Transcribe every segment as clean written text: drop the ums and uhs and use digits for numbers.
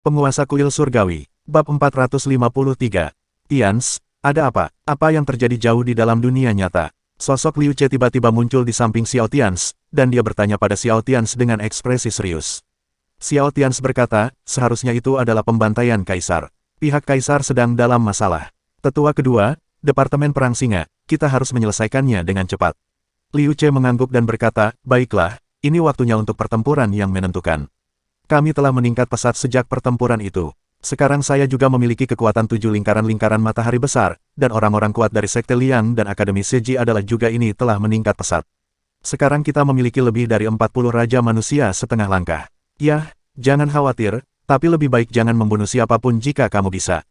Penguasa kuil surgawi, bab 453. Tians, ada apa? Apa yang terjadi jauh di dalam dunia nyata? Sosok Liu Che tiba-tiba muncul di samping Xiao Tians, dan dia bertanya pada Xiao Tians dengan ekspresi serius. Xiao Tians berkata, seharusnya itu adalah pembantaian Kaisar. Pihak Kaisar sedang dalam masalah. Tetua kedua, Departemen Perang Singa, kita harus menyelesaikannya dengan cepat. Liu Che mengangguk dan berkata, baiklah, ini waktunya untuk pertempuran yang menentukan. Kami telah meningkat pesat sejak pertempuran itu. Sekarang saya juga memiliki kekuatan 7 lingkaran-lingkaran matahari besar, dan orang-orang kuat dari Sekte Liang dan Akademi Seji adalah juga ini telah meningkat pesat. Sekarang kita memiliki lebih dari 40 Raja Manusia setengah langkah. Yah, jangan khawatir, tapi lebih baik jangan membunuh siapapun jika kamu bisa.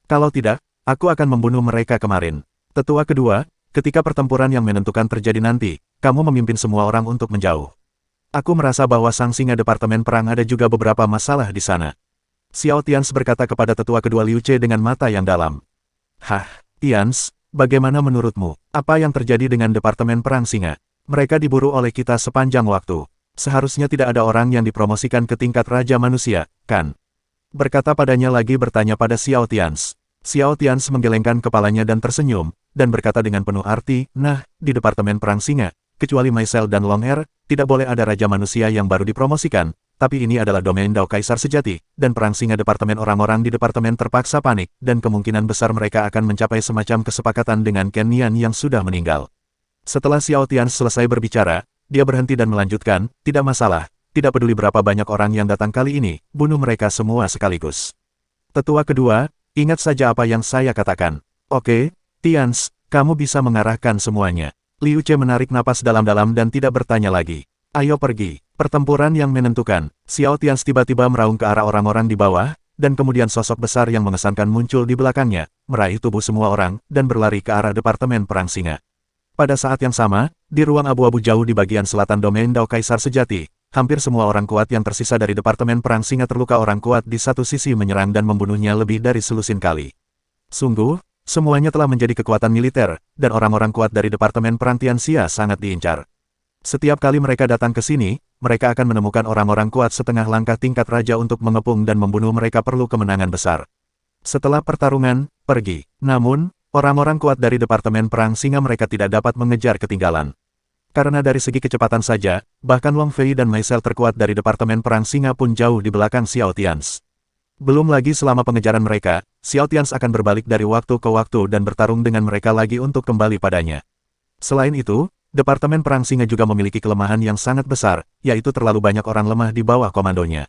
Kalau tidak, aku akan membunuh mereka kemarin. Tetua kedua, ketika pertempuran yang menentukan terjadi nanti, kamu memimpin semua orang untuk menjauh. Aku merasa bahwa sang singa Departemen Perang ada juga beberapa masalah di sana. Xiao Tians berkata kepada tetua kedua Liu Che dengan mata yang dalam. Hah, Tians, bagaimana menurutmu? Apa yang terjadi dengan Departemen Perang Singa? Mereka diburu oleh kita sepanjang waktu. Seharusnya tidak ada orang yang dipromosikan ke tingkat Raja Manusia, kan? Berkata padanya lagi bertanya pada Xiao Tians. Xiao Tians menggelengkan kepalanya dan tersenyum, dan berkata dengan penuh arti, nah, di Departemen Perang Singa, kecuali Maisel dan Long'er, tidak boleh ada Raja Manusia yang baru dipromosikan, tapi ini adalah domain Dao Kaisar sejati, dan Perang Singa Departemen orang-orang di Departemen terpaksa panik, dan kemungkinan besar mereka akan mencapai semacam kesepakatan dengan Ken Nian yang sudah meninggal. Setelah Xiao Tians selesai berbicara, dia berhenti dan melanjutkan, tidak masalah, tidak peduli berapa banyak orang yang datang kali ini, bunuh mereka semua sekaligus. Tetua kedua, ingat saja apa yang saya katakan. Oke, Tians, kamu bisa mengarahkan semuanya. Liu Che menarik napas dalam-dalam dan tidak bertanya lagi. Ayo pergi. Pertempuran yang menentukan. Xiao Tians tiba-tiba meraung ke arah orang-orang di bawah, dan kemudian sosok besar yang mengesankan muncul di belakangnya, meraih tubuh semua orang, dan berlari ke arah Departemen Perang Singa. Pada saat yang sama, di ruang abu-abu jauh di bagian selatan domain Dao Kaisar sejati, hampir semua orang kuat yang tersisa dari Departemen Perang Singa terluka. Orang kuat di satu sisi menyerang dan membunuhnya lebih dari selusin kali. Sungguh, semuanya telah menjadi kekuatan militer, dan orang-orang kuat dari Departemen Perang Tianxia sangat diincar. Setiap kali mereka datang ke sini, mereka akan menemukan orang-orang kuat setengah langkah tingkat raja untuk mengepung dan membunuh mereka. Perlu kemenangan besar. Setelah pertarungan, pergi. Namun, orang-orang kuat dari Departemen Perang Singa mereka tidak dapat mengejar ketinggalan. Karena dari segi kecepatan saja, bahkan Long Fei dan Maisel terkuat dari Departemen Perang Singa pun jauh di belakang Xiao Tians. Belum lagi selama pengejaran mereka, Xiao Tians akan berbalik dari waktu ke waktu dan bertarung dengan mereka lagi untuk kembali padanya. Selain itu, Departemen Perang Singa juga memiliki kelemahan yang sangat besar, yaitu terlalu banyak orang lemah di bawah komandonya.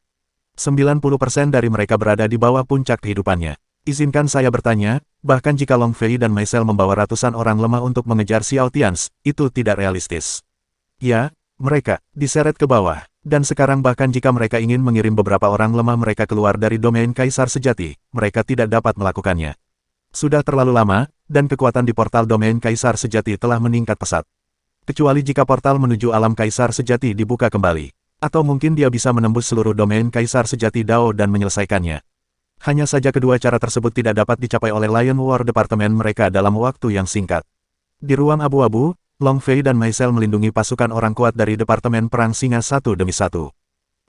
90% dari mereka berada di bawah puncak kehidupannya. Izinkan saya bertanya, bahkan jika Long Fei dan Maisel membawa ratusan orang lemah untuk mengejar Xiao Tians, itu tidak realistis. Ya, mereka diseret ke bawah. Dan sekarang bahkan jika mereka ingin mengirim beberapa orang lemah mereka keluar dari domain Kaisar sejati, mereka tidak dapat melakukannya. Sudah terlalu lama, dan kekuatan di portal domain Kaisar sejati telah meningkat pesat. Kecuali jika portal menuju alam Kaisar sejati dibuka kembali. Atau mungkin dia bisa menembus seluruh domain Kaisar sejati Dao dan menyelesaikannya. Hanya saja kedua cara tersebut tidak dapat dicapai oleh Lion War Departemen mereka dalam waktu yang singkat. Di ruang abu-abu, Long Fei dan Maisel melindungi pasukan orang kuat dari Departemen Perang Singa satu demi satu.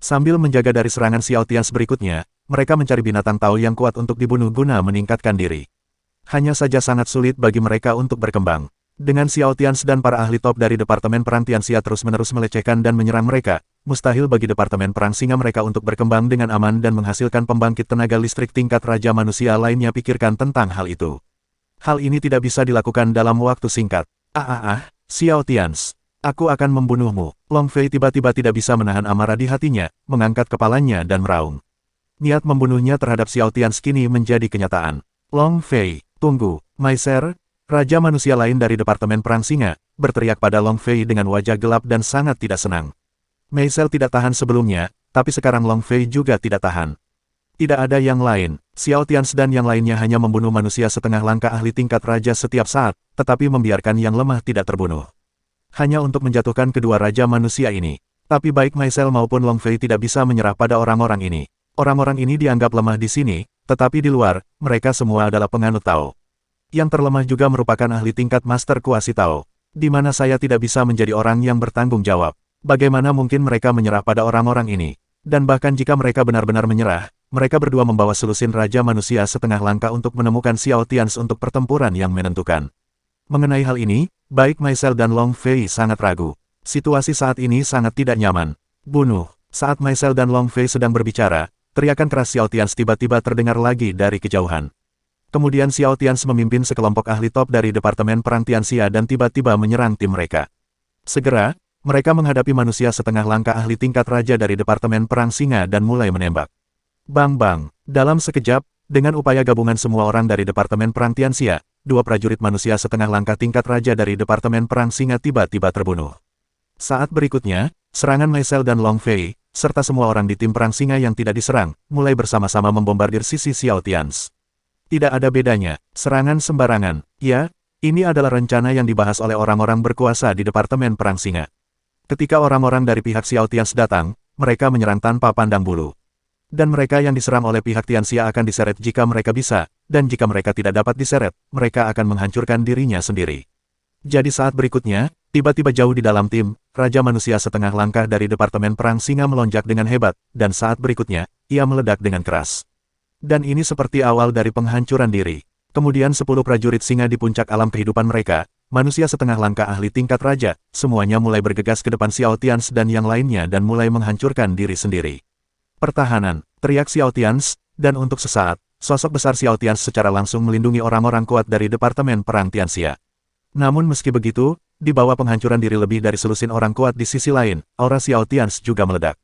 Sambil menjaga dari serangan Xiao Tians berikutnya, mereka mencari binatang Tao yang kuat untuk dibunuh guna meningkatkan diri. Hanya saja sangat sulit bagi mereka untuk berkembang. Dengan Xiao Tians dan para ahli top dari Departemen Perang Tianxia terus-menerus melecehkan dan menyerang mereka, mustahil bagi Departemen Perang Singa mereka untuk berkembang dengan aman dan menghasilkan pembangkit tenaga listrik tingkat Raja Manusia lainnya. Pikirkan tentang hal itu. Hal ini tidak bisa dilakukan dalam waktu singkat. Xiao Tians, aku akan membunuhmu. Long Fei tiba-tiba tidak bisa menahan amarah di hatinya, mengangkat kepalanya dan meraung. Niat membunuhnya terhadap Xiao Tians kini menjadi kenyataan. Long Fei, tunggu. Maiser, Raja Manusia lain dari Departemen Perang Singa, berteriak pada Long Fei dengan wajah gelap dan sangat tidak senang. Maisel tidak tahan sebelumnya, tapi sekarang Long Fei juga tidak tahan. Tidak ada yang lain, Xiao Tians dan yang lainnya hanya membunuh manusia setengah langkah ahli tingkat raja setiap saat, tetapi membiarkan yang lemah tidak terbunuh. Hanya untuk menjatuhkan kedua raja manusia ini. Tapi baik Maisel maupun Long Fei tidak bisa menyerah pada orang-orang ini. Orang-orang ini dianggap lemah di sini, tetapi di luar, mereka semua adalah penganut Tao. Yang terlemah juga merupakan ahli tingkat Master Kuasi Tao. Di mana saya tidak bisa menjadi orang yang bertanggung jawab. Bagaimana mungkin mereka menyerah pada orang-orang ini? Dan bahkan jika mereka benar-benar menyerah, mereka berdua membawa selusin Raja Manusia setengah langkah untuk menemukan Xiao Tians untuk pertempuran yang menentukan. Mengenai hal ini, baik Maisel dan Long Fei sangat ragu. Situasi saat ini sangat tidak nyaman. Bunuh. Saat Maisel dan Long Fei sedang berbicara, teriakan keras Xiao Tians tiba-tiba terdengar lagi dari kejauhan. Kemudian Xiao Tians memimpin sekelompok ahli top dari Departemen Perang Tianxia dan tiba-tiba menyerang tim mereka. Segera, mereka menghadapi manusia setengah langkah ahli tingkat raja dari Departemen Perang Singa dan mulai menembak. Bang-bang, dalam sekejap, dengan upaya gabungan semua orang dari Departemen Perang Tianxia, dua prajurit manusia setengah langkah tingkat raja dari Departemen Perang Singa tiba-tiba terbunuh. Saat berikutnya, serangan Maisel dan Long Fei, serta semua orang di tim Perang Singa yang tidak diserang, mulai bersama-sama membombardir sisi Xiao Tians. Tidak ada bedanya, serangan sembarangan. Ya, ini adalah rencana yang dibahas oleh orang-orang berkuasa di Departemen Perang Singa. Ketika orang-orang dari pihak Xiao Tians datang, mereka menyerang tanpa pandang bulu. Dan mereka yang diserang oleh pihak Tianxia akan diseret jika mereka bisa, dan jika mereka tidak dapat diseret, mereka akan menghancurkan dirinya sendiri. Jadi saat berikutnya, tiba-tiba jauh di dalam tim, Raja Manusia setengah langkah dari Departemen Perang Singa melonjak dengan hebat, dan saat berikutnya, ia meledak dengan keras. Dan ini seperti awal dari penghancuran diri. Kemudian 10 prajurit singa di puncak alam kehidupan mereka, manusia setengah langkah ahli tingkat raja, semuanya mulai bergegas ke depan Xiao Tians dan yang lainnya dan mulai menghancurkan diri sendiri. Pertahanan, teriak Xiao Tians, dan untuk sesaat, sosok besar Xiao Tians secara langsung melindungi orang-orang kuat dari Departemen Perang Tianxia. Namun meski begitu, di bawah penghancuran diri lebih dari selusin orang kuat di sisi lain, aura Xiao Tians juga meledak.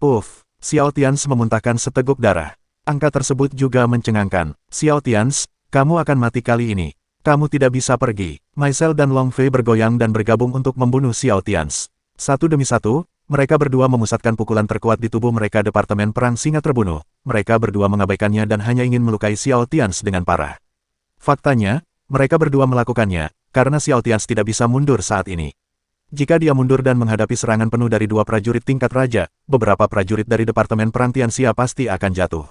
Uff, Xiao Tians memuntahkan seteguk darah. Angka tersebut juga mencengangkan. Xiao Tians, kamu akan mati kali ini. Kamu tidak bisa pergi. Maisel dan Long Fei bergoyang dan bergabung untuk membunuh Xiao Tians. Satu demi satu, mereka berdua memusatkan pukulan terkuat di tubuh mereka. Departemen Perang Singa terbunuh. Mereka berdua mengabaikannya dan hanya ingin melukai Xiao Tians dengan parah. Faktanya, mereka berdua melakukannya, karena Xiao Tians tidak bisa mundur saat ini. Jika dia mundur dan menghadapi serangan penuh dari dua prajurit tingkat raja, beberapa prajurit dari Departemen Perang Tianxia pasti akan jatuh.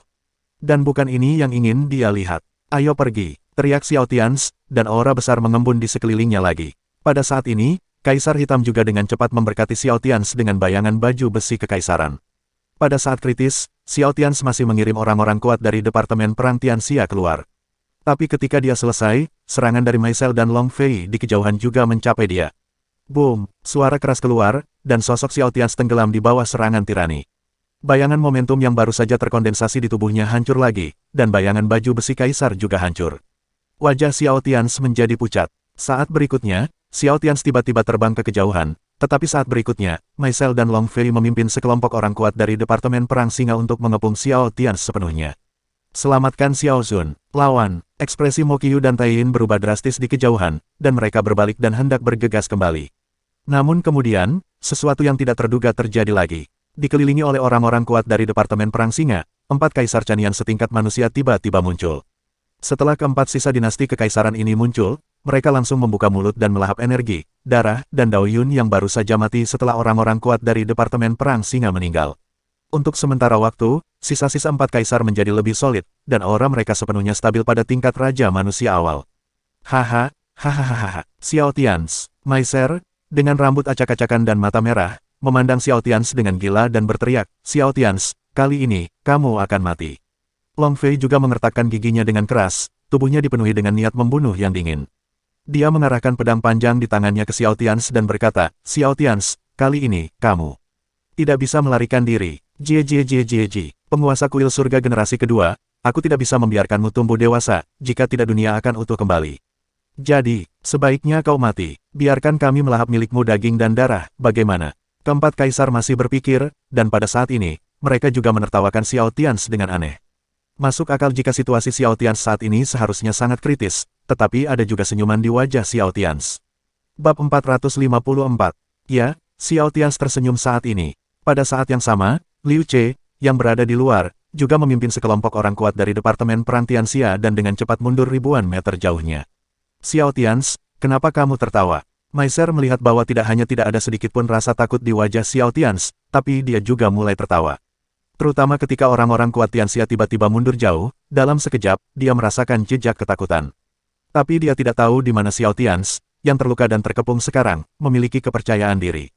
Dan bukan ini yang ingin dia lihat. Ayo pergi, teriak Xiao Tians, dan aura besar mengembun di sekelilingnya lagi. Pada saat ini, Kaisar Hitam juga dengan cepat memberkati Xiao Tians dengan bayangan baju besi kekaisaran. Pada saat kritis, Xiao Tians masih mengirim orang-orang kuat dari Departemen Perang Tianxia keluar. Tapi ketika dia selesai, serangan dari Maisel dan Long Fei di kejauhan juga mencapai dia. Boom, suara keras keluar, dan sosok Xiao Tians tenggelam di bawah serangan tirani. Bayangan momentum yang baru saja terkondensasi di tubuhnya hancur lagi, dan bayangan baju besi kaisar juga hancur. Wajah Xiao Tians menjadi pucat. Saat berikutnya, Xiao Tians tiba-tiba terbang ke kejauhan, tetapi saat berikutnya, Maisel dan Long Fei memimpin sekelompok orang kuat dari Departemen Perang Singa untuk mengepung Xiao Tians sepenuhnya. Selamatkan Xiao Zun, lawan. Ekspresi Mo Qiu dan Tai Yin berubah drastis di kejauhan, dan mereka berbalik dan hendak bergegas kembali. Namun kemudian, sesuatu yang tidak terduga terjadi lagi. Dikelilingi oleh orang-orang kuat dari Departemen Perang Singa, 4 kaisar Canian setingkat manusia tiba-tiba muncul. Setelah keempat sisa dinasti kekaisaran ini muncul, mereka langsung membuka mulut dan melahap energi, darah, dan Dao Yun yang baru saja mati setelah orang-orang kuat dari Departemen Perang Singa meninggal. Untuk sementara waktu, sisa-sisa 4 kaisar menjadi lebih solid, dan aura mereka sepenuhnya stabil pada tingkat Raja Manusia awal. Haha, hahaha, Xiao Tians, Maiser, dengan rambut acak-acakan dan mata merah, memandang Xiao Tians dengan gila dan berteriak, Xiao Tians, kali ini, kamu akan mati. Long Fei juga mengertakkan giginya dengan keras, tubuhnya dipenuhi dengan niat membunuh yang dingin. Dia mengarahkan pedang panjang di tangannya ke Xiao Tians dan berkata, Xiao Tians, kali ini, kamu tidak bisa melarikan diri. Jie, penguasa kuil surga generasi kedua, aku tidak bisa membiarkanmu tumbuh dewasa, jika tidak dunia akan utuh kembali. Jadi, sebaiknya kau mati, biarkan kami melahap milikmu daging dan darah, bagaimana? Keempat kaisar masih berpikir, dan pada saat ini, mereka juga menertawakan Xiao Tians dengan aneh. Masuk akal jika situasi Xiao Tians saat ini seharusnya sangat kritis, tetapi ada juga senyuman di wajah Xiao Tians. Bab 454. Ya, Xiao Tians tersenyum saat ini. Pada saat yang sama, Liu Che, yang berada di luar, juga memimpin sekelompok orang kuat dari Departemen Perang Tianxia dan dengan cepat mundur ribuan meter jauhnya. Xiao Tians, kenapa kamu tertawa? Maiser melihat bahwa tidak hanya tidak ada sedikitpun rasa takut di wajah Xiao Tians, tapi dia juga mulai tertawa. Terutama ketika orang-orang kuat Tianxia tiba-tiba mundur jauh, dalam sekejap, dia merasakan jejak ketakutan. Tapi dia tidak tahu di mana Xiao Tians, yang terluka dan terkepung sekarang, memiliki kepercayaan diri.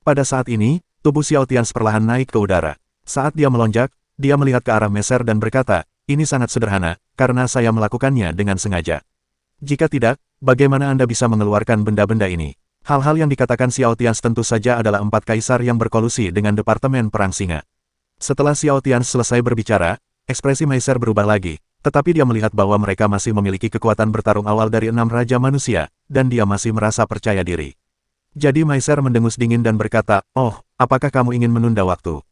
Pada saat ini, tubuh Xiao Tians perlahan naik ke udara. Saat dia melonjak, dia melihat ke arah Meiser dan berkata, ini sangat sederhana, karena saya melakukannya dengan sengaja. Jika tidak, bagaimana Anda bisa mengeluarkan benda-benda ini? Hal-hal yang dikatakan Xiao Tians tentu saja adalah 4 kaisar yang berkolusi dengan Departemen Perang Singa. Setelah Xiao Tians selesai berbicara, ekspresi Meiser berubah lagi, tetapi dia melihat bahwa mereka masih memiliki kekuatan bertarung awal dari 6 Raja Manusia, dan dia masih merasa percaya diri. Jadi Meiser mendengus dingin dan berkata, oh, apakah kamu ingin menunda waktu?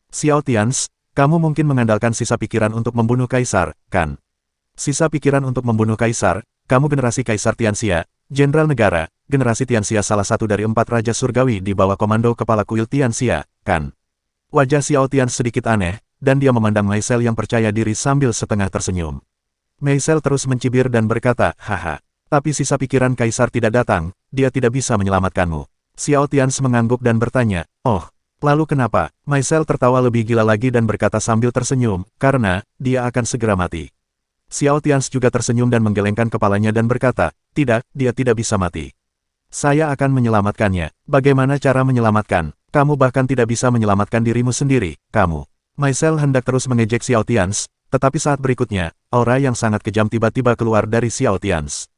Xiao Tians, kamu mungkin mengandalkan sisa pikiran untuk membunuh kaisar, kan? Sisa pikiran untuk membunuh kaisar, kamu generasi Kaisar Tianxia, Jenderal Negara, generasi Tianxia salah satu dari 4 Raja Surgawi di bawah komando Kepala Kuil Tianxia, kan? Wajah Xiao Tians sedikit aneh, dan dia memandang Meisel yang percaya diri sambil setengah tersenyum. Meisel terus mencibir dan berkata, haha. Tapi sisa pikiran Kaisar tidak datang, dia tidak bisa menyelamatkanmu. Xiao Tians mengangguk dan bertanya, oh, lalu kenapa? Meisel tertawa lebih gila lagi dan berkata sambil tersenyum, karena, dia akan segera mati. Xiao Tians juga tersenyum dan menggelengkan kepalanya dan berkata, tidak, dia tidak bisa mati. Saya akan menyelamatkannya. Bagaimana cara menyelamatkan? Kamu bahkan tidak bisa menyelamatkan dirimu sendiri, kamu. Meisel hendak terus mengejek Xiao Tians, tetapi saat berikutnya, aura yang sangat kejam tiba-tiba keluar dari Xiao Tians.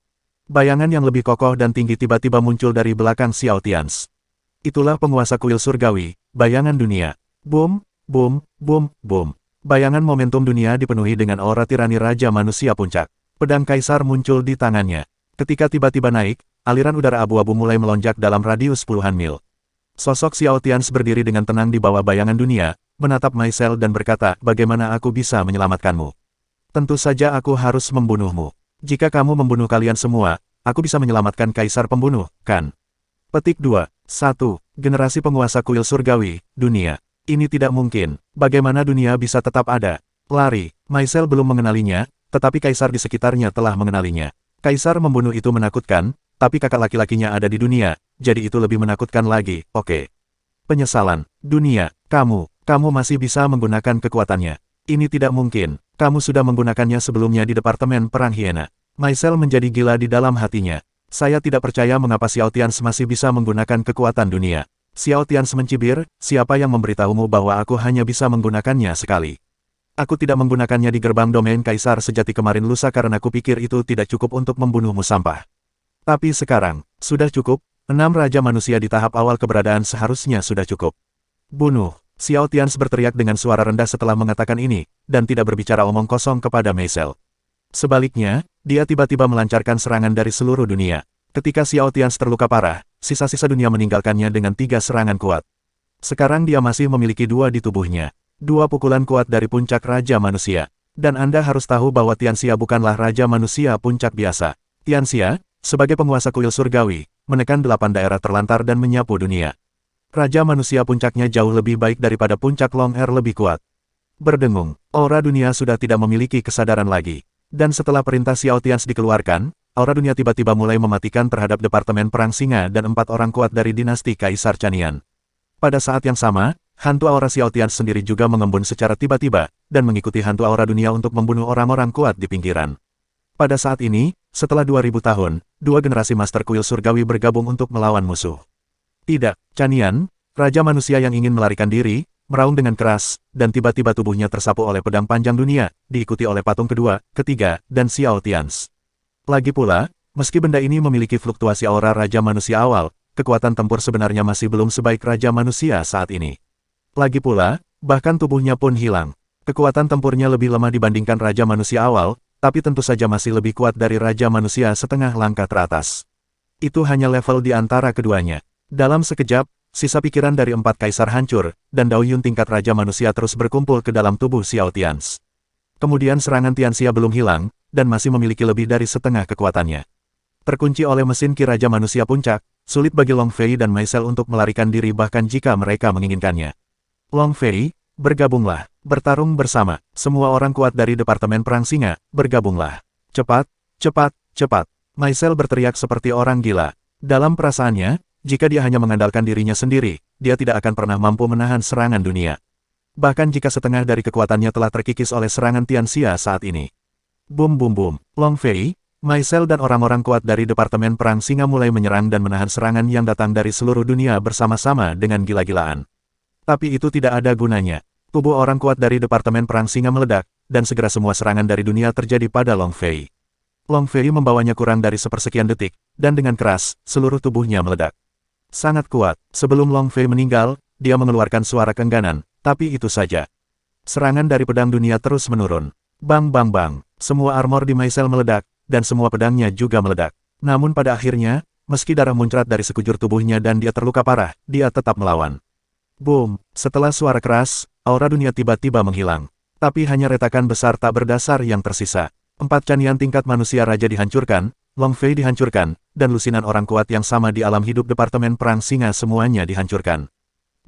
Bayangan yang lebih kokoh dan tinggi tiba-tiba muncul dari belakang Xiao Tians. Itulah penguasa kuil surgawi, bayangan dunia. Boom, boom, boom, boom. Bayangan momentum dunia dipenuhi dengan aura tirani Raja Manusia Puncak. Pedang Kaisar muncul di tangannya. Ketika tiba-tiba naik, aliran udara abu-abu mulai melonjak dalam radius puluhan mil. Sosok Xiao Tians berdiri dengan tenang di bawah bayangan dunia, menatap Meisel dan berkata, bagaimana aku bisa menyelamatkanmu? Tentu saja aku harus membunuhmu. Jika kamu membunuh kalian semua, aku bisa menyelamatkan Kaisar Pembunuh, kan? Petik 2. 1. Generasi penguasa kuil surgawi, dunia. Ini tidak mungkin. Bagaimana dunia bisa tetap ada? Lari. Meisel belum mengenalinya, tetapi kaisar di sekitarnya telah mengenalinya. Kaisar membunuh itu menakutkan, tapi kakak laki-lakinya ada di dunia, jadi itu lebih menakutkan lagi, oke. Penyesalan. Dunia, kamu masih bisa menggunakan kekuatannya. Ini tidak mungkin. Kamu sudah menggunakannya sebelumnya di Departemen Perang Hiena. Meisel menjadi gila di dalam hatinya. Saya tidak percaya mengapa Xiao Tians masih bisa menggunakan kekuatan dunia. Xiao Tians mencibir, siapa yang memberitahumu bahwa aku hanya bisa menggunakannya sekali? Aku tidak menggunakannya di gerbang domain Kaisar sejati kemarin lusa karena kupikir itu tidak cukup untuk membunuhmu sampah. Tapi sekarang, sudah cukup, 6 Raja Manusia di tahap awal keberadaan seharusnya sudah cukup. Bunuh! Xiao Tians berteriak dengan suara rendah setelah mengatakan ini, dan tidak berbicara omong kosong kepada Meisel. Sebaliknya, dia tiba-tiba melancarkan serangan dari seluruh dunia. Ketika Xiao Tians terluka parah, sisa-sisa dunia meninggalkannya dengan 3 serangan kuat. Sekarang dia masih memiliki 2 di tubuhnya. 2 pukulan kuat dari puncak Raja Manusia. Dan Anda harus tahu bahwa Tianxia bukanlah Raja Manusia puncak biasa. Tianxia, sebagai penguasa kuil surgawi, menekan 8 daerah terlantar dan menyapu dunia. Raja Manusia puncaknya jauh lebih baik daripada puncak Long Air lebih kuat. Berdengung, aura dunia sudah tidak memiliki kesadaran lagi. Dan setelah perintah Xiao Tians dikeluarkan, aura dunia tiba-tiba mulai mematikan terhadap Departemen Perang Singa dan 4 orang kuat dari dinasti Kaisar Chanian. Pada saat yang sama, hantu aura Xiao Tians sendiri juga mengembun secara tiba-tiba, dan mengikuti hantu aura dunia untuk membunuh orang-orang kuat di pinggiran. Pada saat ini, setelah 2000 tahun, 2 generasi Master Kuil Surgawi bergabung untuk melawan musuh. Tidak, Chanian, Raja Manusia yang ingin melarikan diri, meraung dengan keras, dan tiba-tiba tubuhnya tersapu oleh pedang panjang dunia, diikuti oleh patung kedua, ketiga, dan Xiao Tians. Lagi pula, meski benda ini memiliki fluktuasi aura Raja Manusia awal, kekuatan tempur sebenarnya masih belum sebaik Raja Manusia saat ini. Lagi pula, bahkan tubuhnya pun hilang. Kekuatan tempurnya lebih lemah dibandingkan Raja Manusia awal, tapi tentu saja masih lebih kuat dari Raja Manusia setengah langkah teratas. Itu hanya level di antara keduanya. Dalam sekejap, sisa pikiran dari 4 kaisar hancur, dan Daoyun tingkat Raja Manusia terus berkumpul ke dalam tubuh Xiao Tians. Kemudian serangan Tianxia belum hilang, dan masih memiliki lebih dari setengah kekuatannya. Terkunci oleh mesin Ki Raja Manusia Puncak, sulit bagi Long Fei dan Meisel untuk melarikan diri bahkan jika mereka menginginkannya. Long Fei, bergabunglah, bertarung bersama, semua orang kuat dari Departemen Perang Singa, bergabunglah. Cepat, cepat, cepat. Meisel berteriak seperti orang gila. Dalam perasaannya, jika dia hanya mengandalkan dirinya sendiri, dia tidak akan pernah mampu menahan serangan dunia. Bahkan jika setengah dari kekuatannya telah terkikis oleh serangan Tianxia saat ini. Boom boom boom, Long Fei, Meisel dan orang-orang kuat dari Departemen Perang Singa mulai menyerang dan menahan serangan yang datang dari seluruh dunia bersama-sama dengan gila-gilaan. Tapi itu tidak ada gunanya. Tubuh orang kuat dari Departemen Perang Singa meledak, dan segera semua serangan dari dunia terjadi pada Long Fei. Long Fei membawanya kurang dari sepersekian detik, dan dengan keras, seluruh tubuhnya meledak. Sangat kuat, sebelum Long Fei meninggal, dia mengeluarkan suara keengganan, tapi itu saja. Serangan dari pedang dunia terus menurun. Bang bang bang, semua armor di Maisel meledak, dan semua pedangnya juga meledak. Namun pada akhirnya, meski darah muncrat dari sekujur tubuhnya dan dia terluka parah, dia tetap melawan. Boom, setelah suara keras, aura dunia tiba-tiba menghilang. Tapi hanya retakan besar tak berdasar yang tersisa. 4 canian tingkat manusia raja dihancurkan, Long Fei dihancurkan, dan lusinan orang kuat yang sama di alam hidup Departemen Perang Singa semuanya dihancurkan.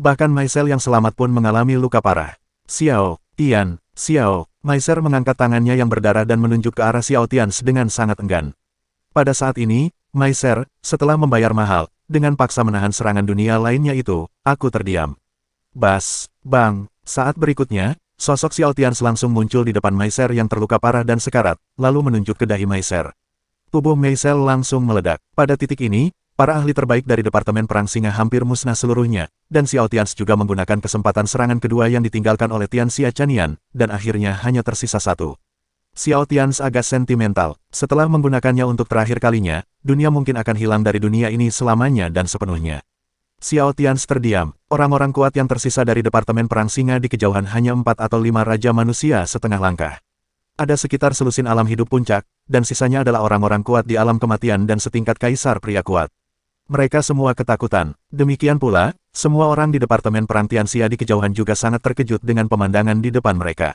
Bahkan Maisel yang selamat pun mengalami luka parah. Xiao, Tian, Xiao, Maiser mengangkat tangannya yang berdarah dan menunjuk ke arah Xiao Tian dengan sangat enggan. Pada saat ini, Maiser, setelah membayar mahal, dengan paksa menahan serangan dunia lainnya itu, aku terdiam. Bas, bang, saat berikutnya, sosok Xiao Tian langsung muncul di depan Maiser yang terluka parah dan sekarat, lalu menunjuk ke dahi Maiser. Tubuh Maiser langsung meledak. Pada titik ini, para ahli terbaik dari Departemen Perang Singa hampir musnah seluruhnya, dan Xiao Tian juga menggunakan kesempatan serangan kedua yang ditinggalkan oleh Tian Xia Chanian, dan akhirnya hanya tersisa satu. Xiao Tian agak sentimental. Setelah menggunakannya untuk terakhir kalinya, dunia mungkin akan hilang dari dunia ini selamanya dan sepenuhnya. Xiao Tian terdiam. Orang-orang kuat yang tersisa dari Departemen Perang Singa di kejauhan hanya 4 atau 5 raja manusia setengah langkah. Ada sekitar selusin alam hidup puncak, dan sisanya adalah orang-orang kuat di alam kematian dan setingkat kaisar pria kuat. Mereka semua ketakutan. Demikian pula, semua orang di Departemen Perang Tianxia di kejauhan juga sangat terkejut dengan pemandangan di depan mereka.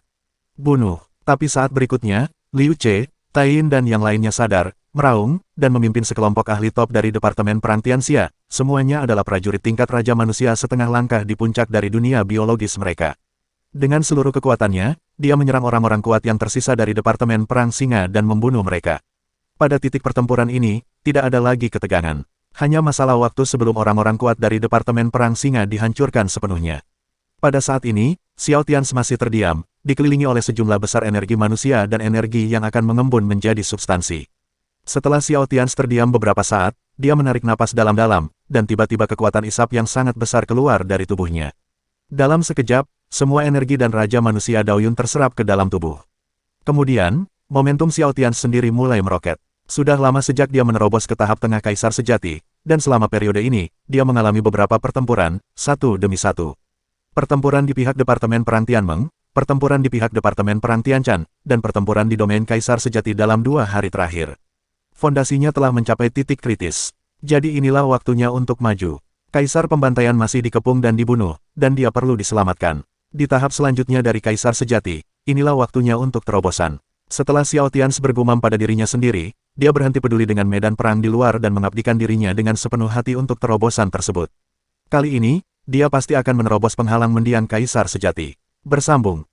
Bunuh. Tapi saat berikutnya, Liu Che, Tai Yin dan yang lainnya sadar, meraung, dan memimpin sekelompok ahli top dari Departemen Perang Tianxia. Semuanya adalah prajurit tingkat Raja Manusia setengah langkah di puncak dari dunia biologis mereka. Dengan seluruh kekuatannya, dia menyerang orang-orang kuat yang tersisa dari Departemen Perang Singa dan membunuh mereka. Pada titik pertempuran ini, tidak ada lagi ketegangan. Hanya masalah waktu sebelum orang-orang kuat dari Departemen Perang Singa dihancurkan sepenuhnya. Pada saat ini, Xiao Tian masih terdiam, dikelilingi oleh sejumlah besar energi manusia dan energi yang akan mengembun menjadi substansi. Setelah Xiao Tian terdiam beberapa saat, dia menarik napas dalam-dalam, dan tiba-tiba kekuatan isap yang sangat besar keluar dari tubuhnya. Dalam sekejap, semua energi dan Raja Manusia Daoyun terserap ke dalam tubuh. Kemudian, momentum Xiao Tian sendiri mulai meroket. Sudah lama sejak dia menerobos ke tahap tengah kaisar sejati, dan selama periode ini, dia mengalami beberapa pertempuran, satu demi satu. Pertempuran di pihak Departemen Perang Tianmeng, pertempuran di pihak Departemen Perang Tianchan, dan pertempuran di domain kaisar sejati dalam 2 hari terakhir. Fondasinya telah mencapai titik kritis. Jadi inilah waktunya untuk maju. Kaisar pembantaian masih dikepung dan dibunuh, dan dia perlu diselamatkan. Di tahap selanjutnya dari kaisar sejati, inilah waktunya untuk terobosan. Setelah Xiao Tian bergumam pada dirinya sendiri, dia berhenti peduli dengan medan perang di luar dan mengabdikan dirinya dengan sepenuh hati untuk terobosan tersebut. Kali ini, dia pasti akan menerobos penghalang mendiang kaisar sejati. Bersambung.